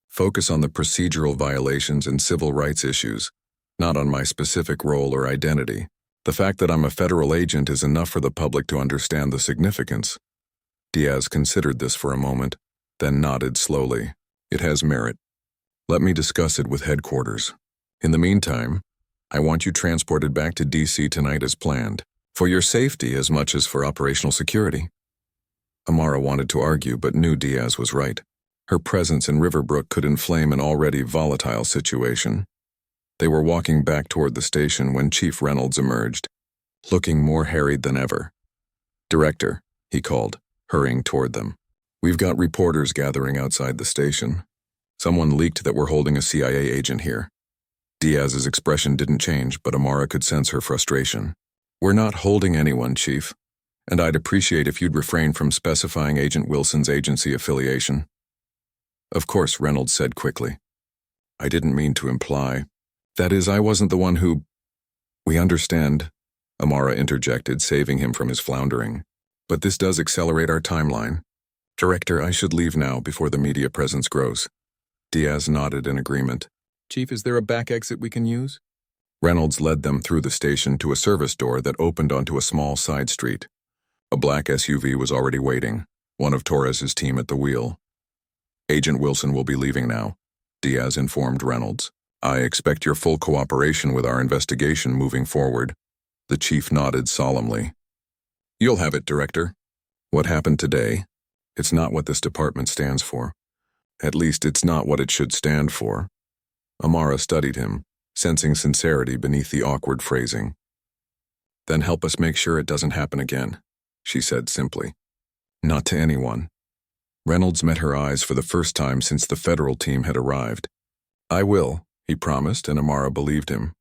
Focus on the procedural violations and civil rights issues, not on my specific role or identity. The fact that I'm a federal agent is enough for the public to understand the significance." Diaz considered this for a moment, then nodded slowly. "It has merit. Let me discuss it with headquarters. In the meantime, I want you transported back to D.C. tonight as planned, for your safety as much as for operational security." Amara wanted to argue but knew Diaz was right. Her presence in Riverbrook could inflame an already volatile situation. They were walking back toward the station when Chief Reynolds emerged, looking more harried than ever. "Director," he called, hurrying toward them. "We've got reporters gathering outside the station. Someone leaked that we're holding a CIA agent here." Diaz's expression didn't change, but Amara could sense her frustration. "We're not holding anyone, Chief, and I'd appreciate if you'd refrain from specifying Agent Wilson's agency affiliation." "Of course," Reynolds said quickly. "I didn't mean to imply. That is, I wasn't the one who—" "We understand," Amara interjected, saving him from his floundering. "But this does accelerate our timeline. Director, I should leave now before the media presence grows." Diaz nodded in agreement. "Chief, is there a back exit we can use?" Reynolds led them through the station to a service door that opened onto a small side street. A black SUV was already waiting, one of Torres's team at the wheel. "Agent Wilson will be leaving now," Diaz informed Reynolds. "I expect your full cooperation with our investigation moving forward." The chief nodded solemnly. "You'll have it, Director. What happened today? It's not what this department stands for. At least it's not what it should stand for." Amara studied him, sensing sincerity beneath the awkward phrasing. "Then help us make sure it doesn't happen again," she said simply. "Not to anyone." Reynolds met her eyes for the first time since the federal team had arrived. "I will," he promised, and Amara believed him.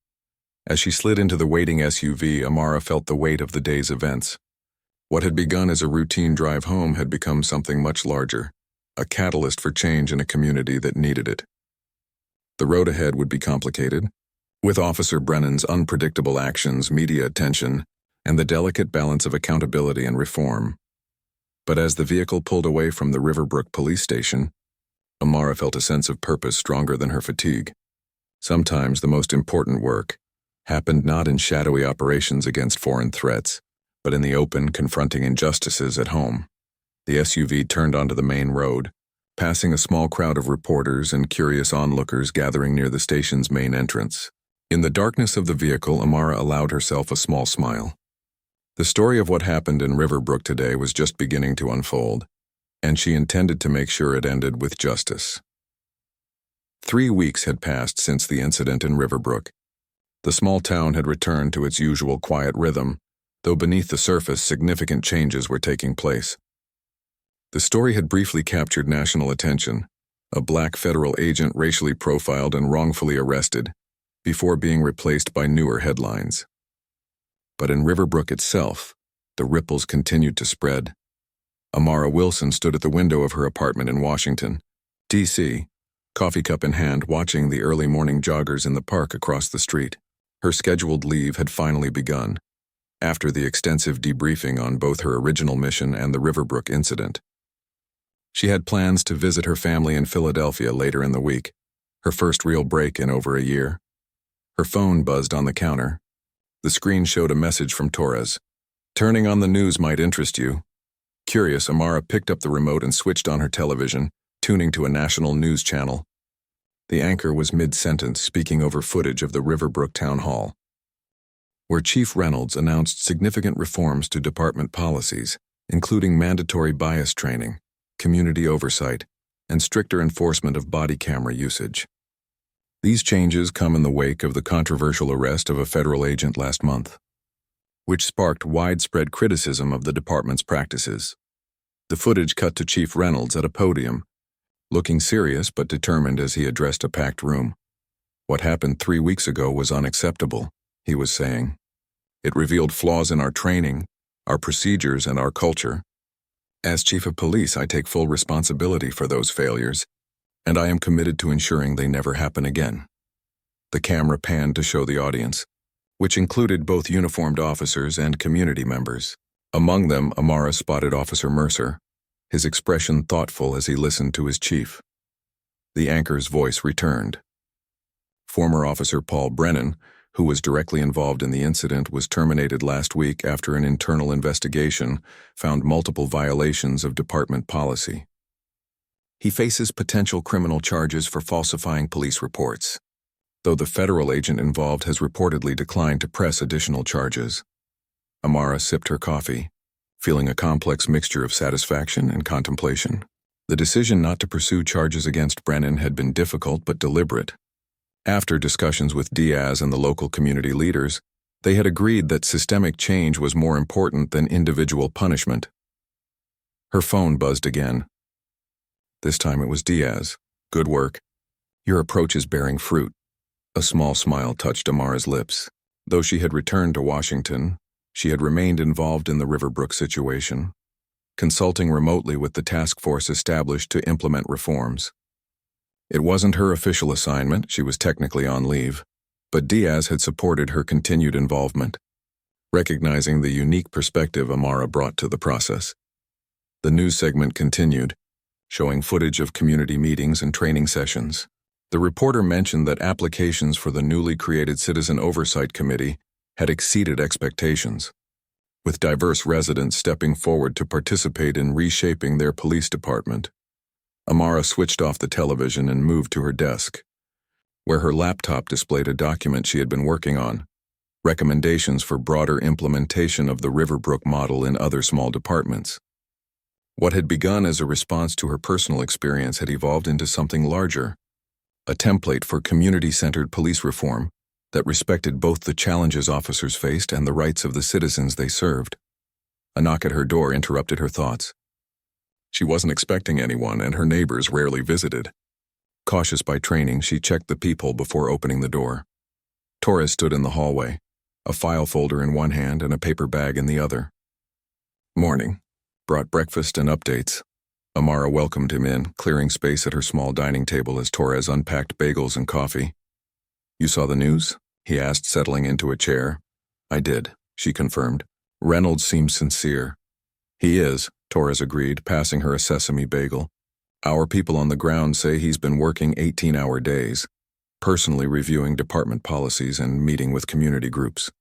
As she slid into the waiting SUV, Amara felt the weight of the day's events. What had begun as a routine drive home had become something much larger, a catalyst for change in a community that needed it. The road ahead would be complicated, with Officer Brennan's unpredictable actions, media attention, and the delicate balance of accountability and reform. But as the vehicle pulled away from the Riverbrook police station, Amara felt a sense of purpose stronger than her fatigue. Sometimes the most important work happened not in shadowy operations against foreign threats, but in the open, confronting injustices at home. The SUV turned onto the main road, passing a small crowd of reporters and curious onlookers gathering near the station's main entrance. In the darkness of the vehicle, Amara allowed herself a small smile. The story of what happened in Riverbrook today was just beginning to unfold, and she intended to make sure it ended with justice. 3 weeks had passed since the incident in Riverbrook. The small town had returned to its usual quiet rhythm, though beneath the surface significant changes were taking place. The story had briefly captured national attention, a black federal agent racially profiled and wrongfully arrested, before being replaced by newer headlines. But in Riverbrook itself, the ripples continued to spread. Amara Wilson stood at the window of her apartment in Washington, D.C., coffee cup in hand, watching the early morning joggers in the park across the street. Her scheduled leave had finally begun, after the extensive debriefing on both her original mission and the Riverbrook incident. She had plans to visit her family in Philadelphia later in the week, her first real break in over a year. Her phone buzzed on the counter. The screen showed a message from Torres. "Turning on the news might interest you." Curious, Amara picked up the remote and switched on her television, tuning to a national news channel. The anchor was mid-sentence, speaking over footage of the Riverbrook Town Hall, where Chief Reynolds announced significant reforms to department policies, including mandatory bias training, community oversight, and stricter enforcement of body camera usage. These changes come in the wake of the controversial arrest of a federal agent last month, which sparked widespread criticism of the department's practices. The footage cut to Chief Reynolds at a podium, looking serious but determined as he addressed a packed room. "What happened 3 weeks ago was unacceptable," he was saying. "It revealed flaws in our training, our procedures, and our culture. As Chief of Police, I take full responsibility for those failures, and I am committed to ensuring they never happen again." The camera panned to show the audience, which included both uniformed officers and community members. Among them, Amara spotted Officer Mercer, his expression thoughtful as he listened to his chief. The anchor's voice returned. Former Officer Paul Brennan, who was directly involved in the incident, was terminated last week after an internal investigation found multiple violations of department policy. He faces potential criminal charges for falsifying police reports, though the federal agent involved has reportedly declined to press additional charges. Amara sipped her coffee, feeling a complex mixture of satisfaction and contemplation. The decision not to pursue charges against Brennan had been difficult but deliberate. After discussions with Diaz and the local community leaders, they had agreed that systemic change was more important than individual punishment. Her phone buzzed again. This time it was Diaz. "Good work. Your approach is bearing fruit." A small smile touched Amara's lips. Though she had returned to Washington, she had remained involved in the Riverbrook situation, consulting remotely with the task force established to implement reforms. It wasn't her official assignment, she was technically on leave, but Diaz had supported her continued involvement, recognizing the unique perspective Amara brought to the process. The news segment continued, showing footage of community meetings and training sessions. The reporter mentioned that applications for the newly created Citizen Oversight Committee had exceeded expectations, with diverse residents stepping forward to participate in reshaping their police department. Amara switched off the television and moved to her desk, where her laptop displayed a document she had been working on, recommendations for broader implementation of the Riverbrook model in other small departments. What had begun as a response to her personal experience had evolved into something larger, a template for community-centered police reform that respected both the challenges officers faced and the rights of the citizens they served. A knock at her door interrupted her thoughts. She wasn't expecting anyone, and her neighbors rarely visited. Cautious by training, she checked the people before opening the door. Torres stood in the hallway, a file folder in one hand and a paper bag in the other. "Morning." Brought breakfast and updates. Amara welcomed him in, clearing space at her small dining table as Torres unpacked bagels and coffee. "You saw the news?" he asked, settling into a chair. "I did," she confirmed. Reynolds seemed sincere. "He is," Torres agreed, passing her a sesame bagel. "Our people on the ground say he's been working 18-hour days, personally reviewing department policies and meeting with community groups."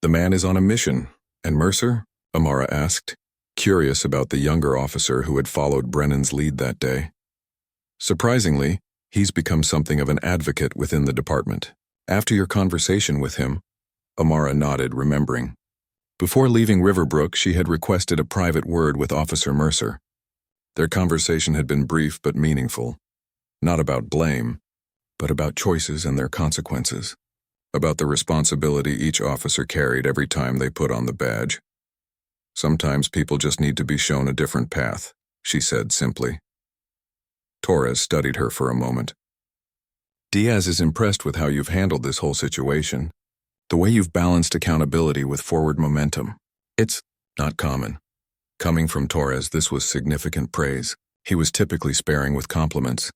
"The man is on a mission. And Mercer?" Amara asked, curious about the younger officer who had followed Brennan's lead that day. "Surprisingly, he's become something of an advocate within the department. After your conversation with him," Amara nodded, remembering. Before leaving Riverbrook, she had requested a private word with Officer Mercer. Their conversation had been brief but meaningful, not about blame, but about choices and their consequences, about the responsibility each officer carried every time they put on the badge. "Sometimes people just need to be shown a different path," she said simply. Torres studied her for a moment. "Diaz is impressed with how you've handled this whole situation, the way you've balanced accountability with forward momentum. It's not common." Coming from Torres, this was significant praise. He was typically sparing with compliments,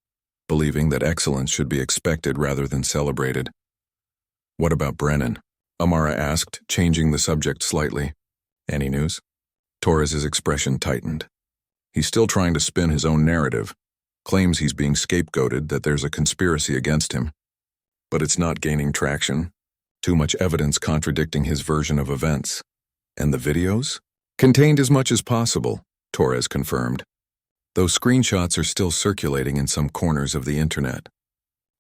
believing that excellence should be expected rather than celebrated. What about Brennan? Amara asked, changing the subject slightly. Any news? Torres's expression tightened. He's still trying to spin his own narrative, claims he's being scapegoated, that there's a conspiracy against him. But it's not gaining traction. Too much evidence contradicting his version of events. And the videos? Contained as much as possible, Torres confirmed. Those screenshots are still circulating in some corners of the internet.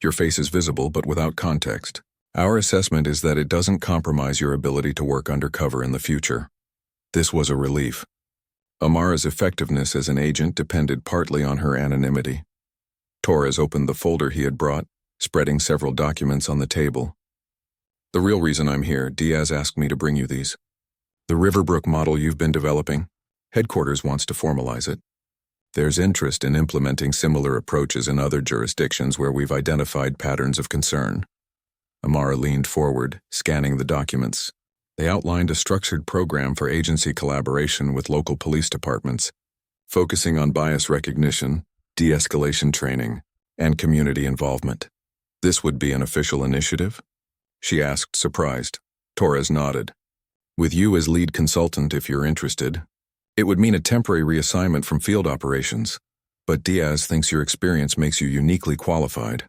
Your face is visible, but without context. Our assessment is that it doesn't compromise your ability to work undercover in the future. This was a relief. Amara's effectiveness as an agent depended partly on her anonymity. Torres opened the folder he had brought, spreading several documents on the table. The real reason I'm here, Diaz asked me to bring you these. The Riverbrook model you've been developing. Headquarters wants to formalize it. There's interest in implementing similar approaches in other jurisdictions where we've identified patterns of concern. Amara leaned forward, scanning the documents. They outlined a structured program for agency collaboration with local police departments, focusing on bias recognition, de-escalation training, and community involvement. This would be an official initiative? She asked, surprised. Torres nodded. With you as lead consultant, if you're interested. It would mean a temporary reassignment from field operations, but Diaz thinks your experience makes you uniquely qualified.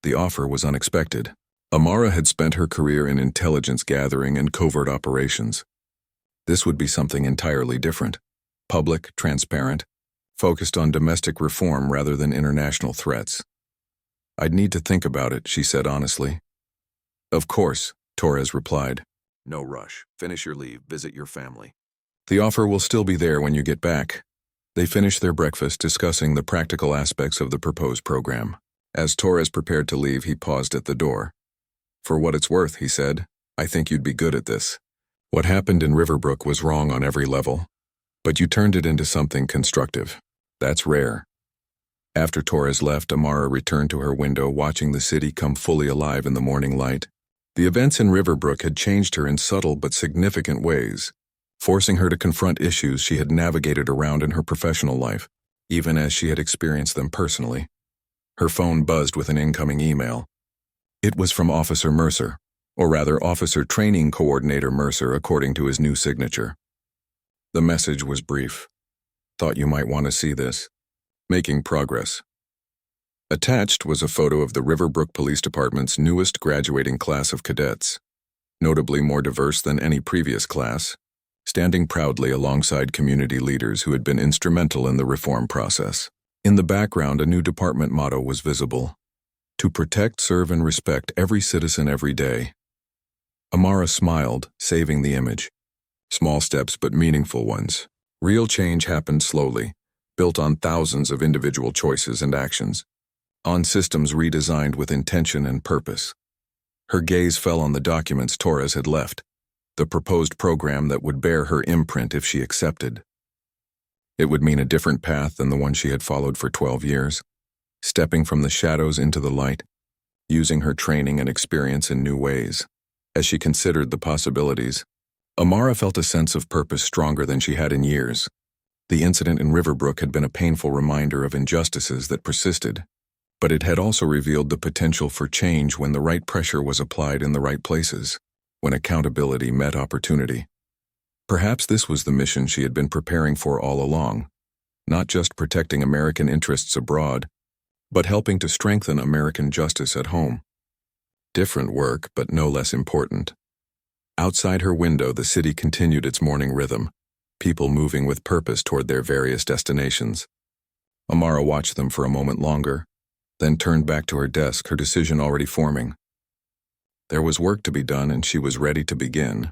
The offer was unexpected. Amara had spent her career in intelligence gathering and covert operations. This would be something entirely different. Public, transparent, focused on domestic reform rather than international threats. I'd need to think about it, she said honestly. Of course, Torres replied. No rush. Finish your leave, visit your family. The offer will still be there when you get back. They finished their breakfast discussing the practical aspects of the proposed program. As Torres prepared to leave, he paused at the door. For what it's worth, he said, I think you'd be good at this. What happened in Riverbrook was wrong on every level, but you turned it into something constructive. That's rare. After Torres left, Amara returned to her window, watching the city come fully alive in the morning light. The events in Riverbrook had changed her in subtle but significant ways, forcing her to confront issues she had navigated around in her professional life, even as she had experienced them personally. Her phone buzzed with an incoming email. It was from Officer Mercer, or rather Officer Training Coordinator Mercer, according to his new signature. The message was brief. Thought you might want to see this. Making progress. Attached was a photo of the Riverbrook Police Department's newest graduating class of cadets, notably more diverse than any previous class, standing proudly alongside community leaders who had been instrumental in the reform process. In the background, a new department motto was visible. To protect, serve, and respect every citizen every day. Amara smiled, saving the image. Small steps but meaningful ones. Real change happened slowly, built on thousands of individual choices and actions. On systems redesigned with intention and purpose. Her gaze fell on the documents Torres had left, the proposed program that would bear her imprint if she accepted. It would mean a different path than the one she had followed for 12 years. Stepping from the shadows into the light, using her training and experience in new ways. As she considered the possibilities, Amara felt a sense of purpose stronger than she had in years. The incident in Riverbrook had been a painful reminder of injustices that persisted, but it had also revealed the potential for change when the right pressure was applied in the right places, when accountability met opportunity. Perhaps this was the mission she had been preparing for all along, not just protecting American interests abroad, but helping to strengthen American justice at home. Different work, but no less important. Outside her window, the city continued its morning rhythm, people moving with purpose toward their various destinations. Amara watched them for a moment longer, then turned back to her desk, her decision already forming. There was work to be done, and she was ready to begin.